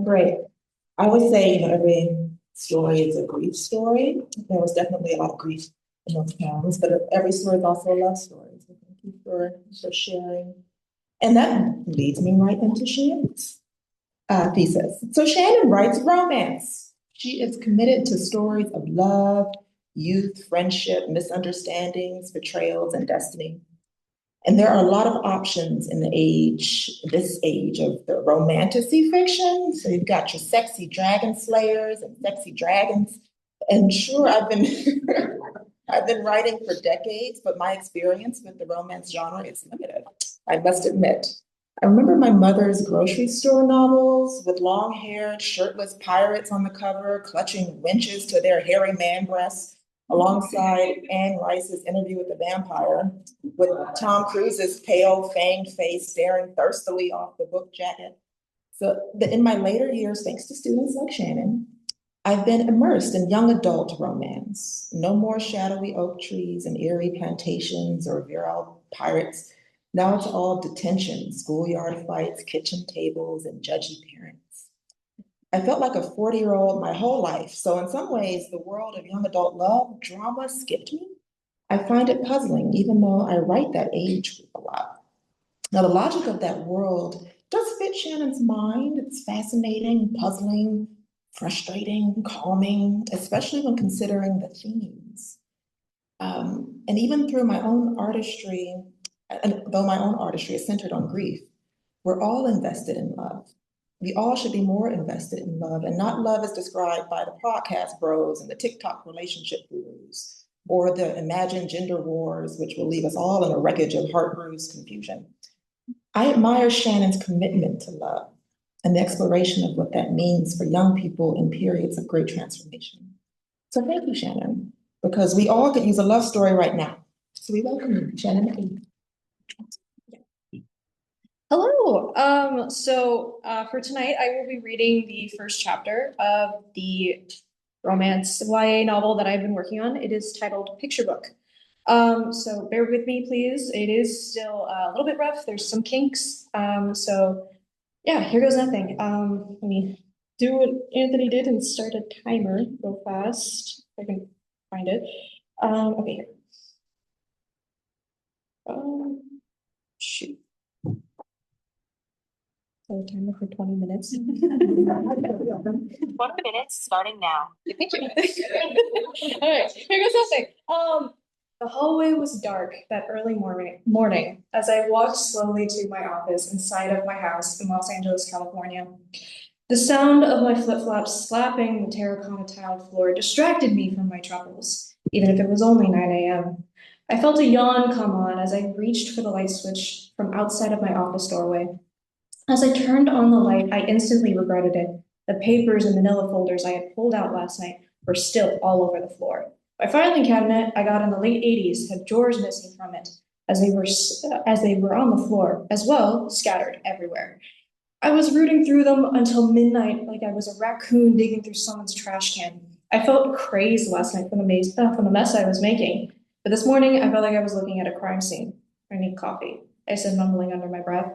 Great. I would say, every story is a grief story. There was definitely a lot of grief in those poems, but every story is also a love story. So thank you for sharing. And that leads me right into Shannon's thesis. So Shannon writes romance. She is committed to stories of love, youth, friendship, misunderstandings, betrayals, and destiny. And there are a lot of options in this age of the romantasy fiction. So you've got your sexy dragon slayers and sexy dragons. And sure, I've been I've been writing for decades, but my experience with the romance genre is limited, I must admit. I remember my mother's grocery store novels with long-haired, shirtless pirates on the cover, clutching winches to their hairy man breasts, alongside Anne Rice's Interview with the Vampire, with Tom Cruise's pale, fanged face staring thirstily off the book jacket. So in my later years, thanks to students like Shannon, I've been immersed in young adult romance. No more shadowy oak trees and eerie plantations or virile pirates. Now it's all detention, schoolyard fights, kitchen tables, and judgy parents. I felt like a 40-year-old my whole life. So in some ways, the world of young adult love drama skipped me. I find it puzzling, even though I write that age group a lot. Now, the logic of that world does fit Shannon's mind. It's fascinating, puzzling, frustrating, calming, especially when considering the themes. And even through my own artistry, and though my own artistry is centered on grief, we're all invested in love. We all should be more invested in love, and not love as described by the podcast bros and the TikTok relationship gurus, or the imagined gender wars, which will leave us all in a wreckage of heart-bruised confusion. I admire Shannon's commitment to love and the exploration of what that means for young people in periods of great transformation. So thank you, Shannon, because we all could use a love story right now. So we welcome you, Shannon. Hello. For tonight, I will be reading the first chapter of the romance YA novel that I've been working on. It is titled Picturebook. So bear with me, please. It is still a little bit rough. There's some kinks. So yeah, here goes nothing. Let me do what Anthony did and start a timer real fast. If I can find it. Okay, here. Shoot. So timer for 20 minutes. 20 minutes starting now. All right, here goes nothing. The hallway was dark that early morning as I walked slowly to my office inside of my house in Los Angeles, California. The sound of my flip-flops slapping the terracotta tiled floor distracted me from my troubles, even if it was only 9 a.m. I felt a yawn come on as I reached for the light switch from outside of my office doorway. As I turned on the light, I instantly regretted it. The papers and manila folders I had pulled out last night were still all over the floor. My filing cabinet I got in the late 80s had drawers missing from it, as they were on the floor, as well, scattered everywhere. I was rooting through them until midnight like I was a raccoon digging through someone's trash can. I felt crazed last night from the mess I was making, but this morning I felt like I was looking at a crime scene. I need coffee, I said, mumbling under my breath.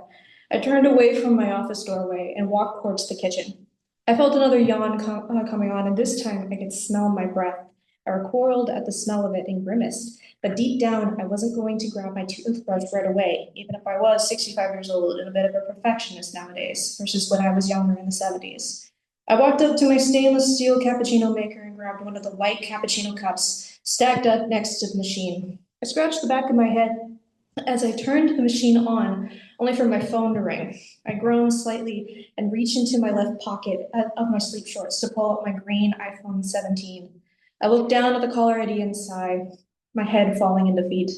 I turned away from my office doorway and walked towards the kitchen. I felt another yawn coming on, and this time I could smell my breath. I recoiled at the smell of it and grimaced, but deep down I wasn't going to grab my toothbrush right away, even if I was 65 years old and a bit of a perfectionist nowadays, versus when I was younger in the 70s. I walked up to my stainless steel cappuccino maker and grabbed one of the white cappuccino cups stacked up next to the machine. I scratched the back of my head as I turned the machine on, only for my phone to ring. I groaned slightly and reached into my left pocket of my sleep shorts to pull out my green iPhone 17. I looked down at the caller ID and sighed, my head falling in defeat.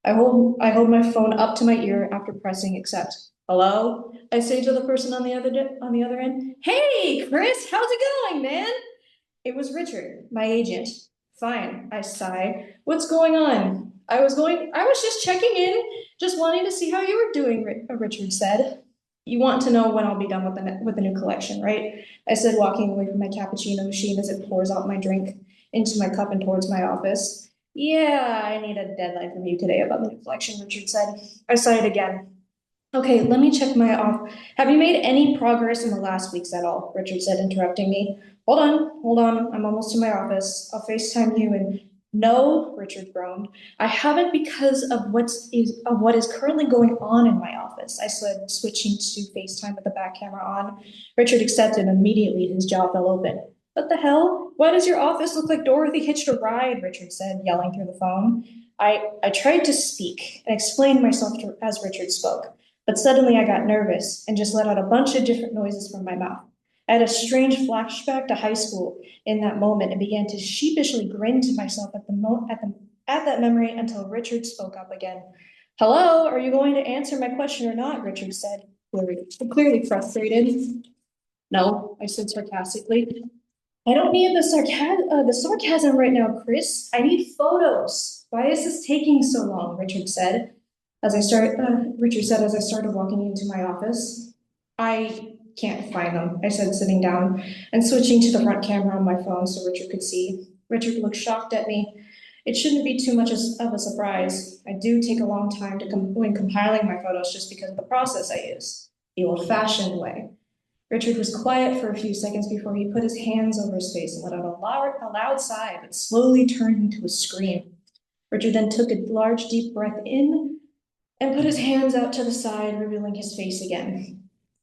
I hold my phone up to my ear after pressing accept. Hello? I say to the person on the other end. Hey, Chris, how's it going, man? It was Richard, my agent. Fine, I sigh. What's going on? I was just checking in, just wanting to see how you were doing, Richard said. You want to know when I'll be done with the new collection, right? I said, walking away from my cappuccino machine as it pours out my drink into my cup and towards my office. Yeah, I need a deadline from you today about the new collection, Richard said. I sighed again. Okay, let me check my off. Have you made any progress in the last weeks at all? Richard said, interrupting me. Hold on. I'm almost to my office. I'll FaceTime you and no, Richard groaned. I haven't because of what is currently going on in my office. I said, switching to FaceTime with the back camera on. Richard accepted and immediately his jaw fell open. What the hell? Why does your office look like Dorothy hitched a ride? Richard said, yelling through the phone. I tried to speak and explain myself as Richard spoke. But suddenly I got nervous and just let out a bunch of different noises from my mouth. I had a strange flashback to high school in that moment and began to sheepishly grin to myself at that memory until Richard spoke up again. Hello, are you going to answer my question or not? Richard said, clearly frustrated. No, I said sarcastically. I don't need the sarcasm right now, Chris. I need photos. Why is this taking so long? Richard said as I started walking into my office. I can't find them, I said, sitting down and switching to the front camera on my phone so Richard could see. Richard looked shocked at me. It shouldn't be too much of a surprise. I do take a long time when compiling my photos just because of the process I use, the old-fashioned way. Richard was quiet for a few seconds before he put his hands over his face and let out a loud sigh that slowly turned into a scream. Richard then took a large, deep breath in and put his hands out to the side, revealing his face again.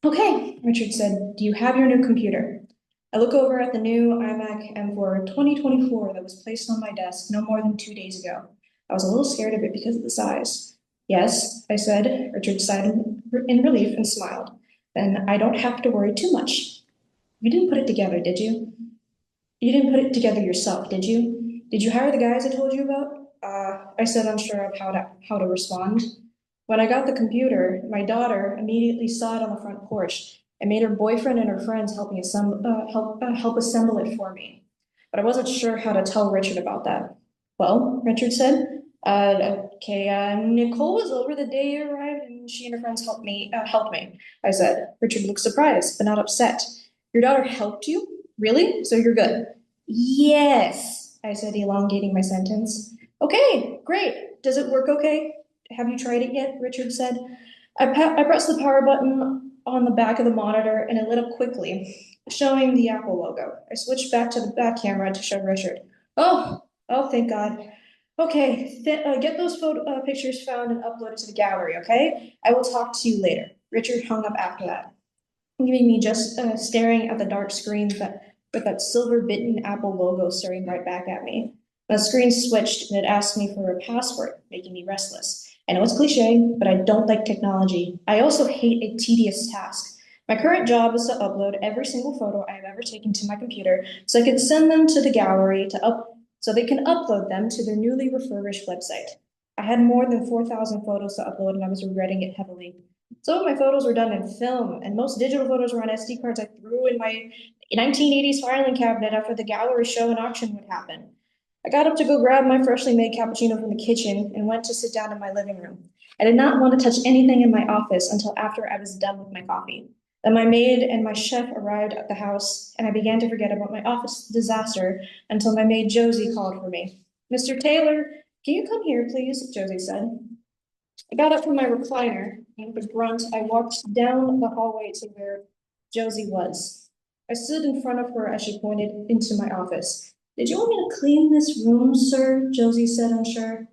Okay, Richard said, do you have your new computer? I look over at the new iMac M4 2024 that was placed on my desk no more than 2 days ago. I was a little scared of it because of the size. Yes, I said. Richard sighed in relief and smiled. Then I don't have to worry too much. You didn't put it together, did you? You didn't put it together yourself, did you? Did you hire the guys I told you about? I said, unsure of how to respond. When I got the computer, my daughter immediately saw it on the front porch and made her boyfriend and her friends help assemble it for me. But I wasn't sure how to tell Richard about that. Well, Richard said, Nicole was over the day you arrived and she and her friends helped me. I said. Richard looked surprised, but not upset. Your daughter helped you? Really? So you're good? Yes, I said, elongating my sentence. Okay, great. Does it work okay? Have you tried it yet? Richard said. I pressed the power button on the back of the monitor and it lit up quickly, showing the Apple logo. I switched back to the back camera to show Richard. Oh, thank God. Okay, get those pictures found and uploaded to the gallery, okay? I will talk to you later. Richard hung up after that, leaving me just staring at the dark screen with that silver bitten Apple logo staring right back at me. The screen switched and it asked me for a password, making me restless. I know it's cliche, but I don't like technology. I also hate a tedious task. My current job is to upload every single photo I have ever taken to my computer so I can send them to the gallery so they can upload them to their newly refurbished website. I had more than 4,000 photos to upload and I was regretting it heavily. Some of my photos were done in film, and most digital photos were on SD cards I threw in my 1980s filing cabinet after the gallery show and auction would happen. I got up to go grab my freshly made cappuccino from the kitchen and went to sit down in my living room. I did not want to touch anything in my office until after I was done with my coffee. Then my maid and my chef arrived at the house, and I began to forget about my office disaster until my maid Josie called for me. Mr. Taylor, can you come here, please? Josie said. I got up from my recliner, and with a grunt, I walked down the hallway to where Josie was. I stood in front of her as she pointed into my office. Did you want me to clean this room, sir? Josie said, unsure.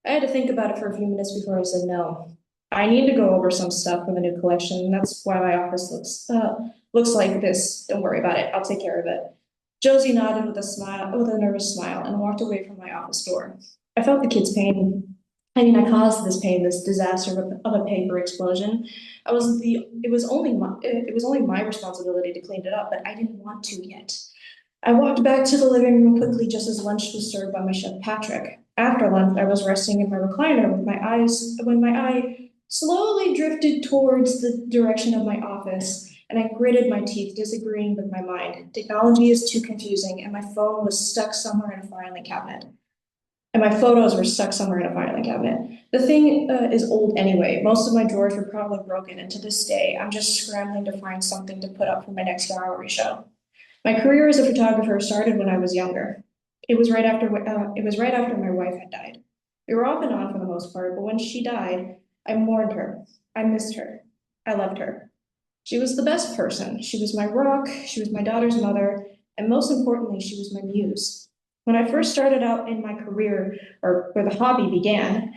I had to think about it for a few minutes before I said no. I need to go over some stuff from the new collection, and that's why my office looks like this. Don't worry about it. I'll take care of it. Josie nodded with a nervous smile, and walked away from my office door. I felt the kid's pain. I caused this pain, this disaster of a paper explosion. It was only my responsibility to clean it up, but I didn't want to yet. I walked back to the living room quickly just as lunch was served by my chef Patrick. After lunch, I was resting in my recliner when my eye slowly drifted towards the direction of my office, and I gritted my teeth, disagreeing with my mind. Technology is too confusing, and my phone was stuck somewhere in a filing cabinet. And my photos were stuck somewhere in a filing cabinet. The thing is old anyway. Most of my drawers were probably broken, and to this day, I'm just scrambling to find something to put up for my next gallery show. My career as a photographer started when I was younger. It was right after my wife had died. We were off and on for the most part, but when she died, I mourned her. I missed her. I loved her. She was the best person. She was my rock, she was my daughter's mother, and most importantly, she was my muse. When I first started out in my career, or where the hobby began,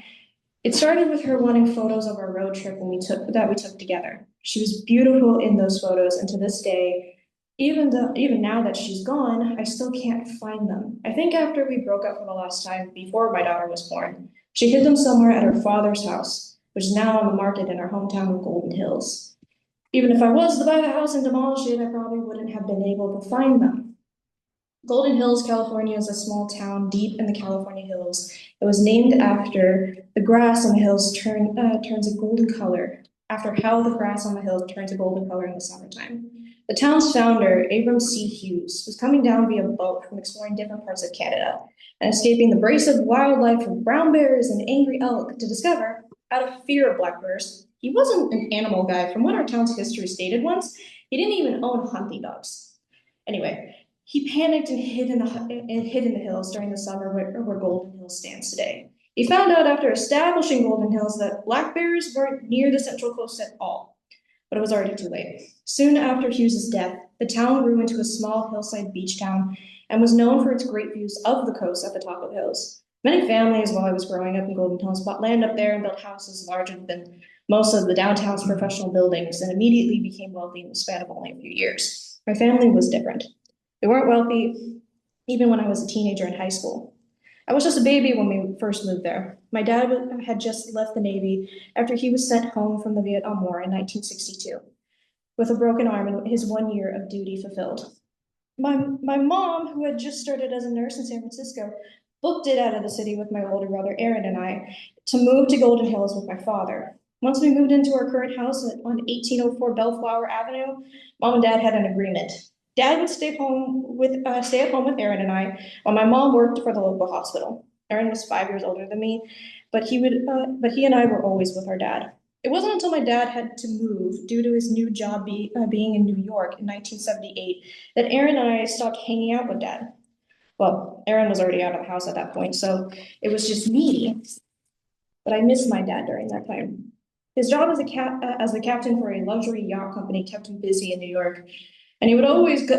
it started with her wanting photos of our road trip that we took together. She was beautiful in those photos, and to this day, even now that she's gone, I still can't find them. I think after we broke up for the last time before my daughter was born, she hid them somewhere at her father's house, which is now on the market in our hometown of Golden Hills. Even if I was to buy the house and demolish it, I probably wouldn't have been able to find them. Golden Hills, California is a small town deep in the California hills. It was named after the grass on the hills turns a golden color, after how the grass on the hills turns a golden color in the summertime. The town's founder, Abram C. Hughes, was coming down via boat from exploring different parts of Canada and escaping the abrasive wildlife of brown bears and angry elk to discover, out of fear of black bears, he wasn't an animal guy. From what our town's history stated once, he didn't even own hunting dogs. Anyway, he panicked and hid in the hills during the summer where Golden Hills stands today. He found out after establishing Golden Hills that black bears weren't near the Central Coast at all, but it was already too late. Soon after Hughes's death, the town grew into a small hillside beach town and was known for its great views of the coast at the top of the hills. Many families, while I was growing up in Golden Hills, bought land up there and built houses larger than most of the downtown's professional buildings and immediately became wealthy in the span of only a few years. My family was different. They weren't wealthy even when I was a teenager in high school. I was just a baby when we first moved there. My dad had just left the Navy after he was sent home from the Vietnam War in 1962 with a broken arm and his 1 year of duty fulfilled. My mom, who had just started as a nurse in San Francisco, booked it out of the city with my older brother Aaron and I to move to Golden Hills with my father. Once we moved into our current house on 1804 Bellflower Avenue, Mom and Dad had an agreement. Dad would stay at home with Aaron and I, while my mom worked for the local hospital. Aaron was 5 years older than me, but he and I were always with our dad. It wasn't until my dad had to move due to his new job being in New York in 1978 that Aaron and I stopped hanging out with Dad. Well, Aaron was already out of the house at that point, so it was just me. But I missed my dad during that time. His job as the captain for a luxury yacht company kept him busy in New York. And he would always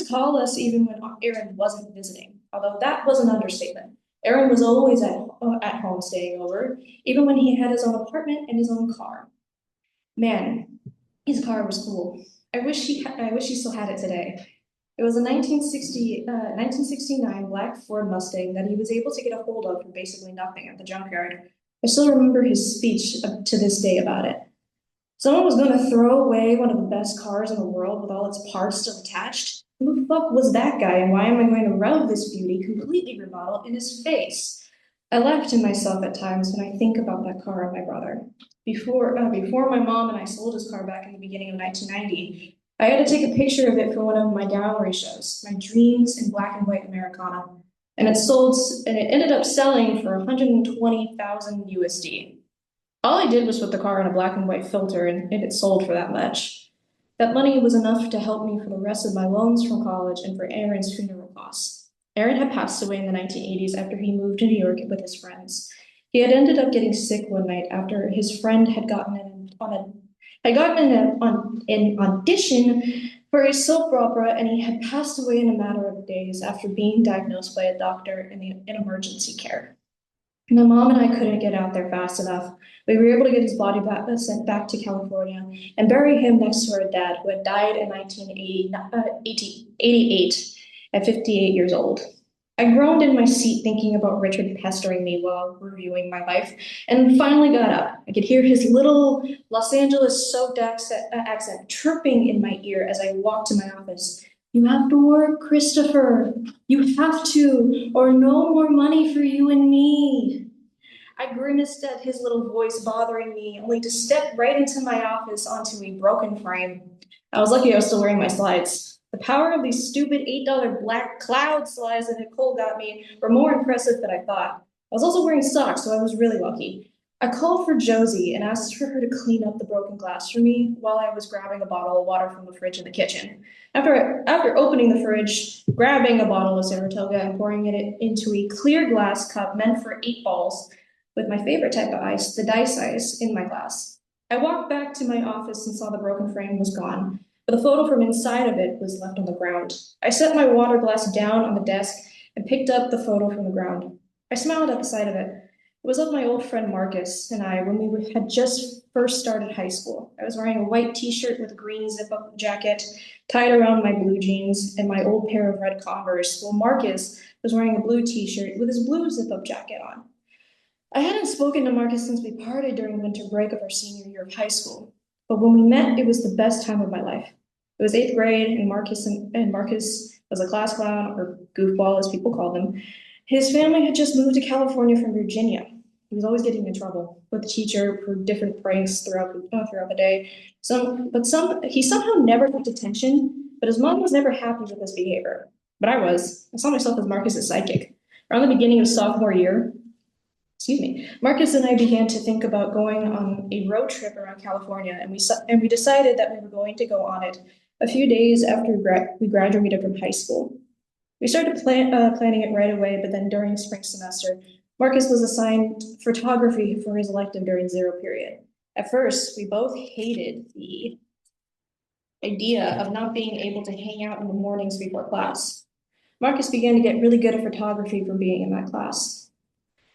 call us even when Aaron wasn't visiting, although that was an understatement. Aaron was always at home staying over, even when he had his own apartment and his own car. Man, his car was cool. I wish he still had it today. It was a 1969 black Ford Mustang that he was able to get a hold of for basically nothing at the junkyard. I still remember his speech to this day about it. Someone was going to throw away one of the best cars in the world with all its parts still attached? Who the fuck was that guy, and why am I going to rub this beauty, completely remodeled, in his face? I laugh to myself at times when I think about that car and my brother. Before my mom and I sold his car back in the beginning of 1990, I had to take a picture of it for one of my gallery shows, My Dreams in Black and White Americana, and it ended up selling for 120,000 USD. All I did was put the car in a black and white filter and it sold for that much. That money was enough to help me for the rest of my loans from college and for Aaron's funeral costs. Aaron had passed away in the 1980s after he moved to New York with his friends. He had ended up getting sick one night after his friend had gotten an audition for a soap opera, and he had passed away in a matter of days after being diagnosed by a doctor in emergency care. My mom and I couldn't get out there fast enough. We were able to get his body sent back to California and bury him next to our dad, who had died in 1988 at 58 years old. I groaned in my seat thinking about Richard pestering me while reviewing my life, and finally got up. I could hear his little Los Angeles soaked accent chirping in my ear as I walked to my office. "You have to work, Christopher. You have to, or no more money for you and me." I grimaced at his little voice bothering me, only to step right into my office onto a broken frame. I was lucky I was still wearing my slides. The power of these stupid $8 black cloud slides that Nicole got me were more impressive than I thought. I was also wearing socks, so I was really lucky. I called for Josie and asked for her to clean up the broken glass for me while I was grabbing a bottle of water from the fridge in the kitchen. After opening the fridge, grabbing a bottle of Saratoga and pouring it into a clear glass cup meant for 8 balls, with my favorite type of ice, the dice ice, in my glass. I walked back to my office and saw the broken frame was gone, but the photo from inside of it was left on the ground. I set my water glass down on the desk and picked up the photo from the ground. I smiled at the sight of it. It was of my old friend Marcus and I when we had just first started high school. I was wearing a white t-shirt with a green zip-up jacket tied around my blue jeans and my old pair of red Converse, while Marcus was wearing a blue t-shirt with his blue zip-up jacket on. I hadn't spoken to Marcus since we parted during winter break of our senior year of high school, but when we met, it was the best time of my life. It was eighth grade, and Marcus was a class clown, or goofball as people called him. His family had just moved to California from Virginia. He was always getting in trouble with the teacher for different pranks throughout the day. He somehow never got detention, but his mom was never happy with his behavior. But I was. I saw myself as Marcus's sidekick. Around the beginning of sophomore year, Marcus and I began to think about going on a road trip around California, and we decided that we were going to go on it a few days after we graduated from high school. We started planning it right away, but then during spring semester, Marcus was assigned photography for his elective during zero period. At first, we both hated the idea of not being able to hang out in the mornings before class. Marcus began to get really good at photography from being in that class.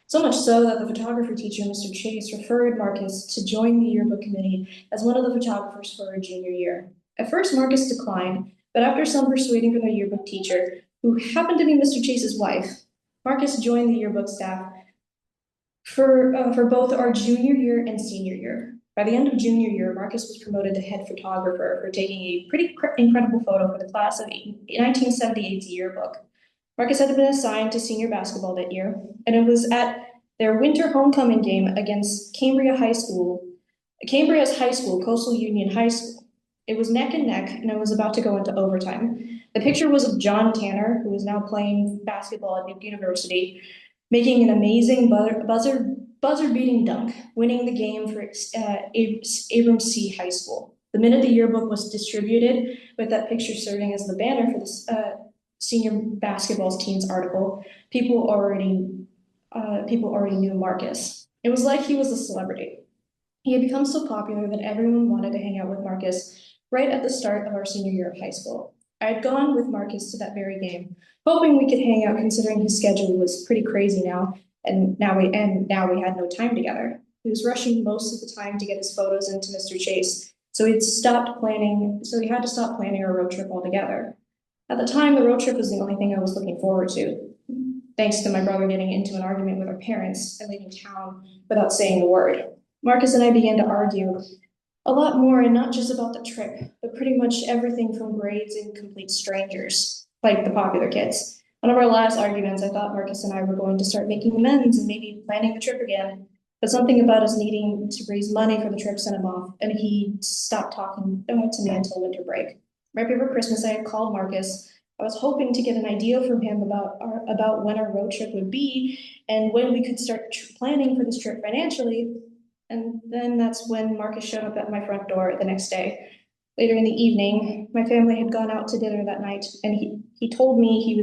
So much so that the photography teacher, Mr. Chase, referred Marcus to join the yearbook committee as one of the photographers for our junior year. At first, Marcus declined, but after some persuading from the yearbook teacher, who happened to be Mr. Chase's wife, Marcus joined the yearbook staff for both our junior year and senior year. By the end of junior year, Marcus was promoted to head photographer for taking a pretty incredible photo for the class of 1978's yearbook. Marcus had been assigned to senior basketball that year, and it was at their winter homecoming game against Cambria's high school, Coastal Union High School. It was neck and neck, and it was about to go into overtime. The picture was of John Tanner, who is now playing basketball at Duke University, making an amazing buzzer-beating dunk, winning the game for Abrams C. High School. The minute the yearbook was distributed, with that picture serving as the banner for the senior basketball team's article, people already knew Marcus. It was like he was a celebrity. He had become so popular that everyone wanted to hang out with Marcus right at the start of our senior year of high school. I had gone with Marcus to that very game, hoping we could hang out considering his schedule was pretty crazy now, and now we had no time together. He was rushing most of the time to get his photos into Mr. Chase, so he had to stop planning our road trip altogether. At the time, the road trip was the only thing I was looking forward to, thanks to my brother getting into an argument with our parents and leaving town without saying a word. Marcus and I began to argue a lot more, and not just about the trip, but pretty much everything from grades and complete strangers, like the popular kids. One of our last arguments, I thought Marcus and I were going to start making amends and maybe planning the trip again, but something about us needing to raise money for the trip sent him off, and he stopped talking to me until winter break. Right before Christmas, I had called Marcus. I was hoping to get an idea from him about when our road trip would be and when we could start planning for this trip financially. And then that's when Marcus showed up at my front door the next day. Later in the evening, my family had gone out to dinner that night, and he told me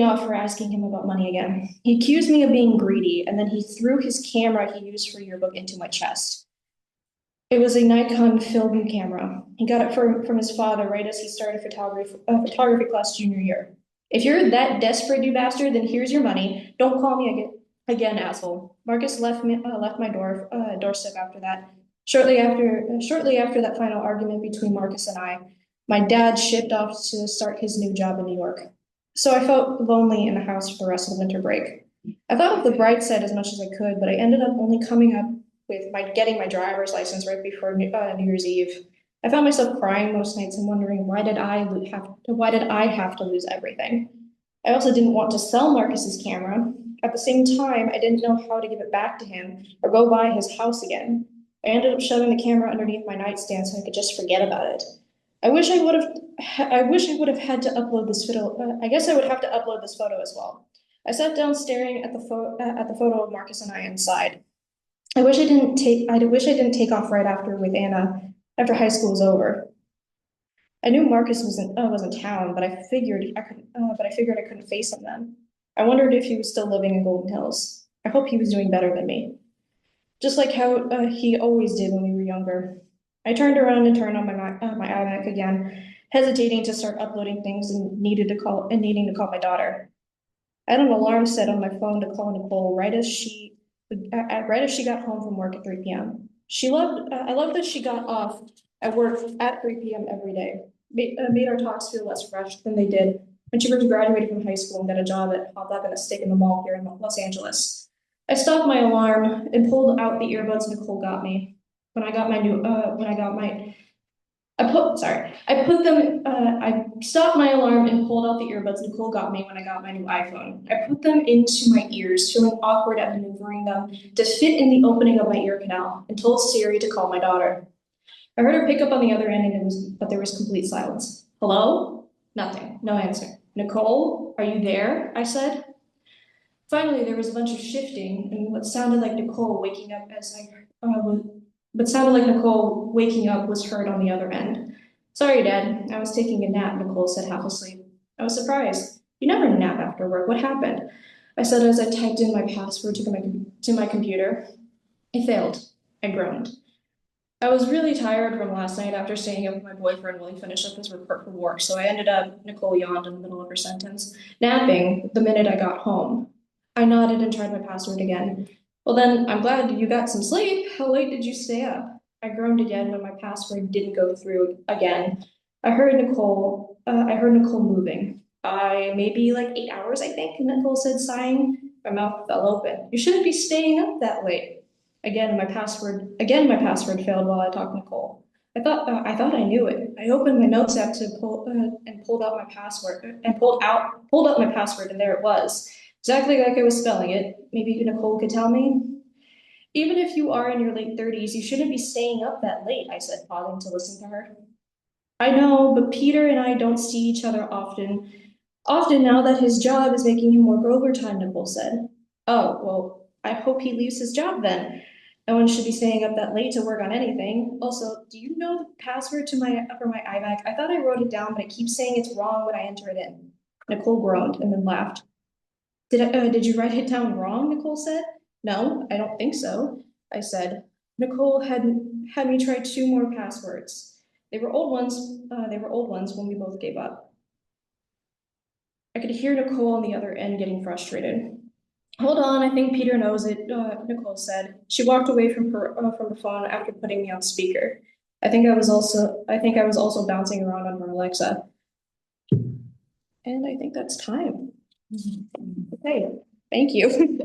off for asking him about money again. He accused me of being greedy, and then he threw his camera he used for yearbook into my chest. It was a Nikon film camera. He got it from his father right as he started photography class junior year. If you're that desperate, you bastard, then here's your money. Don't call me again, asshole. Marcus left my doorstep after that. Shortly after that final argument between Marcus and I, my dad shipped off to start his new job in New York. So I felt lonely in the house for the rest of the winter break. I thought of the bright side as much as I could, but I ended up only coming up with getting my driver's license right before New Year's Eve. I found myself crying most nights and wondering why did I have to lose everything. I also didn't want to sell Marcus's camera. At the same time, I didn't know how to give it back to him or go by his house again. I ended up shoving the camera underneath my nightstand so I could just forget about it. I wish I would have had to upload this photo. I guess I would have to upload this photo as well. I sat down staring at the photo of Marcus and I inside. I wish I didn't take off right after with Anna after high school was over. I knew Marcus was in town, but I figured I couldn't face him then. I wondered if he was still living in Golden Hills. I hope he was doing better than me. just like how he always did when we were younger. I turned around and turned on my iMac again, hesitating to start uploading things and needing to call my daughter. I had an alarm set on my phone to call Nicole right as she got home from work at 3 p.m. I love that she got off at work at 3 p.m. every day. Made our talks feel less rushed than they did when she first graduated from high school and got a job at Hot Dog and a Steak in the Mall here in Los Angeles. I stopped my alarm and pulled out the earbuds Nicole got me. I stopped my alarm and pulled out the earbuds Nicole got me when I got my new iPhone. I put them into my ears, feeling awkward at maneuvering them to fit in the opening of my ear canal, and told Siri to call my daughter. I heard her pick up on the other end, but there was complete silence. Hello? Nothing. No answer. Nicole, are you there? I said. Finally, there was a bunch of shifting, and what sounded like Nicole waking up was heard on the other end. Sorry, Dad. I was taking a nap, Nicole said, half asleep. I was surprised. You never nap after work. What happened? I said as I typed in my password to my computer. I failed. I groaned. I was really tired from last night after staying up with my boyfriend while he finished up his report for work, so I ended up, Nicole yawned in the middle of her sentence, napping the minute I got home. I nodded and tried my password again. Well then, I'm glad you got some sleep. How late did you stay up? I groaned again when my password didn't go through again. I heard Nicole moving. Maybe like 8 hours, I think, Nicole said, sighing. My mouth fell open. You shouldn't be staying up that late. Again, my password failed while I talked to Nicole. I thought I knew it. I opened my notes app to pulled out my password and pulled up my password, and there it was. Exactly like I was spelling it. Maybe Nicole could tell me. Even if you are in your late 30s, you shouldn't be staying up that late, I said, pausing to listen to her. I know, but Peter and I don't see each other often. Often now that his job is making him work overtime, Nicole said. Oh, well, I hope he leaves his job then. No one should be staying up that late to work on anything. Also, do you know the password for my iMac? I thought I wrote it down, but it keeps saying it's wrong when I enter it in. Nicole groaned and then laughed. Did you write it down wrong? Nicole said. No, I don't think so, I said. Nicole had me try 2 more passwords. They were old ones when we both gave up. I could hear Nicole on the other end getting frustrated. Hold on, I think Peter knows it, Nicole said. She walked away from the phone after putting me on speaker. I think I was also bouncing around on her Alexa. And I think that's time. Okay, thank you.